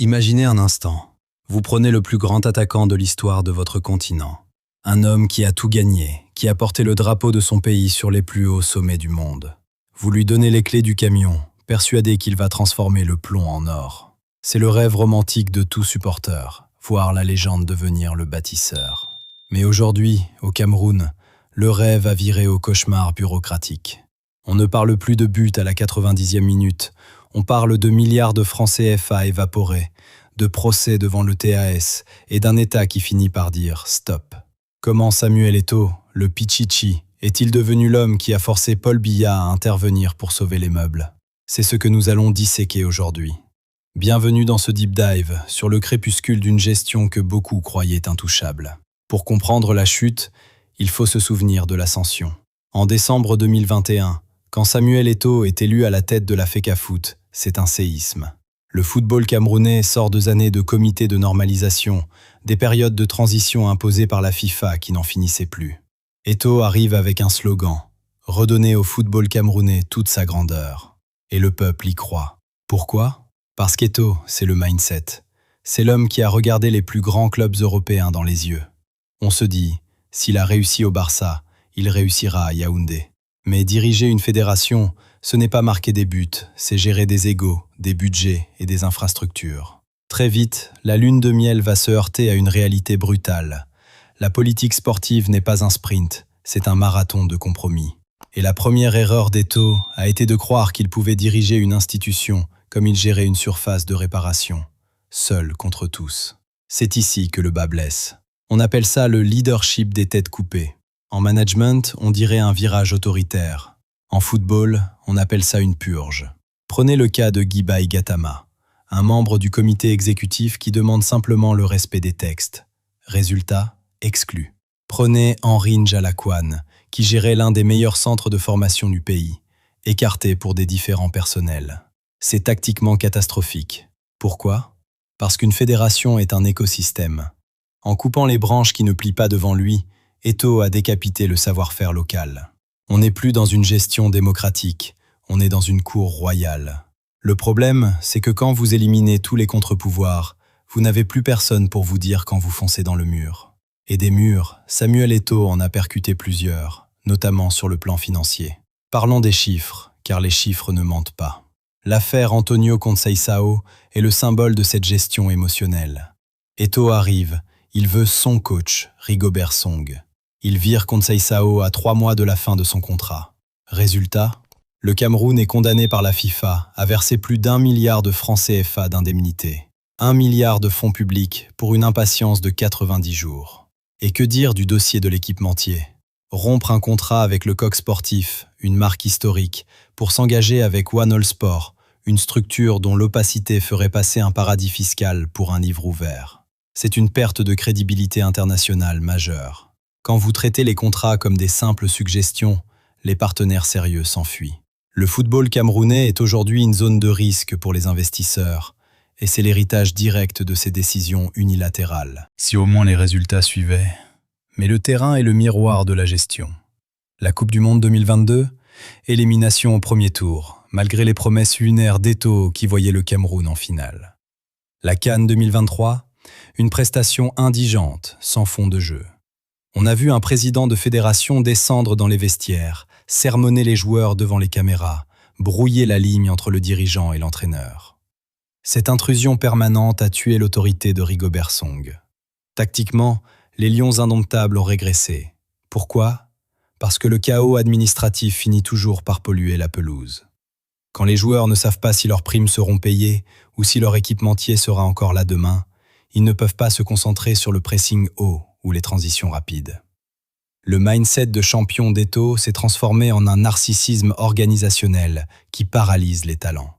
Imaginez un instant. Vous prenez le plus grand attaquant de l'histoire de votre continent. Un homme qui a tout gagné, qui a porté le drapeau de son pays sur les plus hauts sommets du monde. Vous lui donnez les clés du camion, persuadé qu'il va transformer le plomb en or. C'est le rêve romantique de tout supporter, voir la légende devenir le bâtisseur. Mais aujourd'hui, au Cameroun, le rêve a viré au cauchemar bureaucratique. On ne parle plus de buts à la 90e minute, on parle de milliards de francs CFA évaporés, de procès devant le TAS et d'un État qui finit par dire « stop ». Comment Samuel Eto'o, le Pichichi, est-il devenu l'homme qui a forcé Paul Biya à intervenir pour sauver les meubles? C'est ce que nous allons disséquer aujourd'hui. Bienvenue dans ce deep dive sur le crépuscule d'une gestion que beaucoup croyaient intouchable. Pour comprendre la chute, il faut se souvenir de l'ascension. En décembre 2021, quand Samuel Eto'o est élu à la tête de la FECAFOOT, c'est un séisme. Le football camerounais sort 2 années de comités de normalisation, des périodes de transition imposées par la FIFA qui n'en finissaient plus. Eto'o arrive avec un slogan, redonner au football camerounais toute sa grandeur. Et le peuple y croit. Pourquoi? Parce qu'Eto'o, c'est le mindset. C'est l'homme qui a regardé les plus grands clubs européens dans les yeux. On se dit, s'il a réussi au Barça, il réussira à Yaoundé. Mais diriger une fédération, ce n'est pas marquer des buts, c'est gérer des égos, des budgets et des infrastructures. Très vite, la lune de miel va se heurter à une réalité brutale. La politique sportive n'est pas un sprint, c'est un marathon de compromis. Et la première erreur d'Eto'o a été de croire qu'il pouvait diriger une institution comme il gérait une surface de réparation, seul contre tous. C'est ici que le bât blesse. On appelle ça le leadership des têtes coupées. En management, on dirait un virage autoritaire. En football, on appelle ça une purge. Prenez le cas de Guibaï Gatama, un membre du comité exécutif qui demande simplement le respect des textes. Résultat, exclu. Prenez Henri Njalakwan, qui gérait l'un des meilleurs centres de formation du pays, écarté pour des différends personnels. C'est tactiquement catastrophique. Pourquoi? Parce qu'une fédération est un écosystème. En coupant les branches qui ne plient pas devant lui, Eto'o a décapité le savoir-faire local. On n'est plus dans une gestion démocratique, on est dans une cour royale. Le problème, c'est que quand vous éliminez tous les contre-pouvoirs, vous n'avez plus personne pour vous dire quand vous foncez dans le mur. Et des murs, Samuel Eto'o en a percuté plusieurs, notamment sur le plan financier. Parlons des chiffres, car les chiffres ne mentent pas. L'affaire Antonio Conceição est le symbole de cette gestion émotionnelle. Eto'o arrive, il veut son coach, Rigobert Song. Il vire Conceição à 3 mois de la fin de son contrat. Résultat, le Cameroun est condamné par la FIFA à verser plus d'1 milliard de francs CFA d'indemnité. 1 milliard de fonds publics pour une impatience de 90 jours. Et que dire du dossier de l'équipementier? Rompre un contrat avec le Coq Sportif, une marque historique, pour s'engager avec One All Sport, une structure dont l'opacité ferait passer un paradis fiscal pour un livre ouvert. C'est une perte de crédibilité internationale majeure. Quand vous traitez les contrats comme des simples suggestions, les partenaires sérieux s'enfuient. Le football camerounais est aujourd'hui une zone de risque pour les investisseurs, et c'est l'héritage direct de ces décisions unilatérales. Si au moins les résultats suivaient. Mais le terrain est le miroir de la gestion. La Coupe du Monde 2022, élimination au premier tour, malgré les promesses lunaires d'Eto'o qui voyaient le Cameroun en finale. La CAN 2023, une prestation indigente, sans fond de jeu. On a vu un président de fédération descendre dans les vestiaires, sermonner les joueurs devant les caméras, brouiller la ligne entre le dirigeant et l'entraîneur. Cette intrusion permanente a tué l'autorité de Rigobert Song. Tactiquement, les Lions indomptables ont régressé. Pourquoi? Parce que le chaos administratif finit toujours par polluer la pelouse. Quand les joueurs ne savent pas si leurs primes seront payées ou si leur équipementier sera encore là demain, ils ne peuvent pas se concentrer sur le pressing haut ou les transitions rapides. Le mindset de champion d'Eto'o s'est transformé en un narcissisme organisationnel qui paralyse les talents.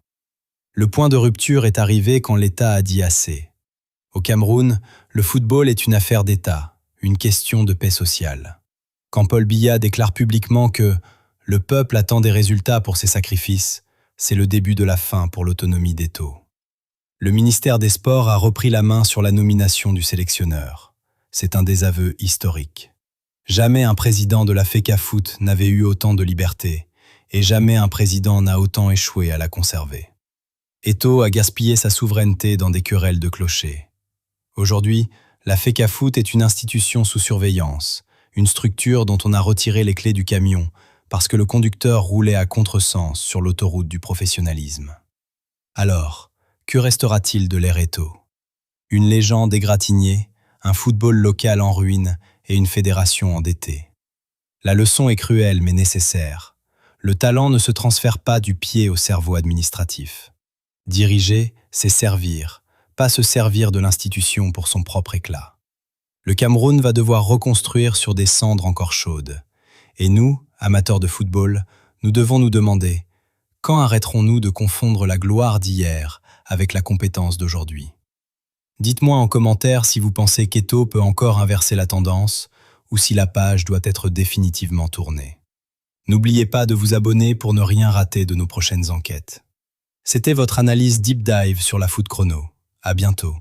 Le point de rupture est arrivé quand l'État a dit assez. Au Cameroun, le football est une affaire d'État, une question de paix sociale. Quand Paul Biya déclare publiquement que « le peuple attend des résultats pour ses sacrifices », c'est le début de la fin pour l'autonomie d'Eto'o. Le ministère des Sports a repris la main sur la nomination du sélectionneur. C'est un désaveu historique. Jamais un président de la FECAFOOT n'avait eu autant de liberté, et jamais un président n'a autant échoué à la conserver. Eto'o a gaspillé sa souveraineté dans des querelles de clochers. Aujourd'hui, la FECAFOOT est une institution sous surveillance, une structure dont on a retiré les clés du camion parce que le conducteur roulait à contresens sur l'autoroute du professionnalisme. Alors, que restera-t-il de l'ère Eto'o? Une légende égratignée, un football local en ruine et une fédération endettée. La leçon est cruelle mais nécessaire. Le talent ne se transfère pas du pied au cerveau administratif. Diriger, c'est servir, pas se servir de l'institution pour son propre éclat. Le Cameroun va devoir reconstruire sur des cendres encore chaudes. Et nous, amateurs de football, nous devons nous demander quand arrêterons-nous de confondre la gloire d'hier avec la compétence d'aujourd'hui? Dites-moi en commentaire si vous pensez qu'Eto'o peut encore inverser la tendance ou si la page doit être définitivement tournée. N'oubliez pas de vous abonner pour ne rien rater de nos prochaines enquêtes. C'était votre analyse Deep Dive sur la Foot Chrono. À bientôt.